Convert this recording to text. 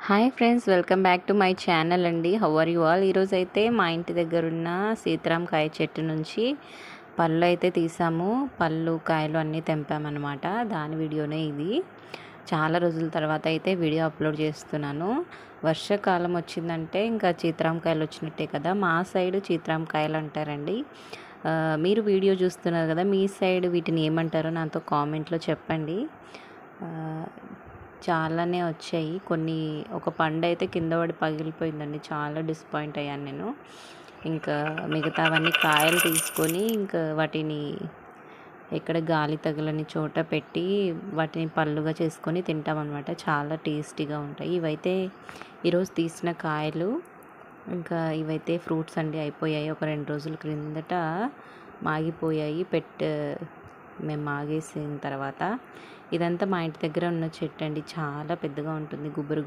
Hi friends, welcome back to my channel అండి. How are you all? ఈరోజు అయితే మా ఇంటి దగ్గర ఉన్న సీతారామకాయ చెట్టు నుంచి పళ్ళు అయితే తీసాము. పళ్ళు కాయలు అన్నీ తెంపామన్నమాట. దాని వీడియోనే ఇది. చాలా రోజుల తర్వాత అయితే వీడియో అప్లోడ్ చేస్తున్నాను. వర్షాకాలం వచ్చిందంటే ఇంకా సీతారామకాయలు వచ్చినట్టే కదా. మా సైడ్ సీతారామకాయలు అంటారండి. మీరు వీడియో చూస్తున్నారు కదా, మీ సైడ్ వీటిని ఏమంటారో నాతో కామెంట్లో చెప్పండి. చాలానే వచ్చాయి. కొన్ని ఒక పండు అయితే కింద పడి పగిలిపోయిందండి. చాలా డిసప్పాయింట్ అయ్యాను నేను. ఇంకా మిగతావన్నీ కాయలు తీసుకొని ఇంకా వాటిని ఎక్కడ గాలి తగలని చోట పెట్టి వాటిని పళ్ళుగా చేసుకొని తింటామన్నమాట. చాలా టేస్టీగా ఉంటాయి. ఇవైతే ఈరోజు తీసిన కాయలు. ఇంకా ఇవైతే ఫ్రూట్స్ అండి, అయిపోయాయి. ఒక 2 రోజుల క్రిందట మాగిపోయాయి. మేము మాగేసిన తర్వాత. ఇదంతా మా ఇంటి దగ్గర ఉన్న చెట్టు అండి. చాలా పెద్దగా ఉంటుంది, గుబురుగా.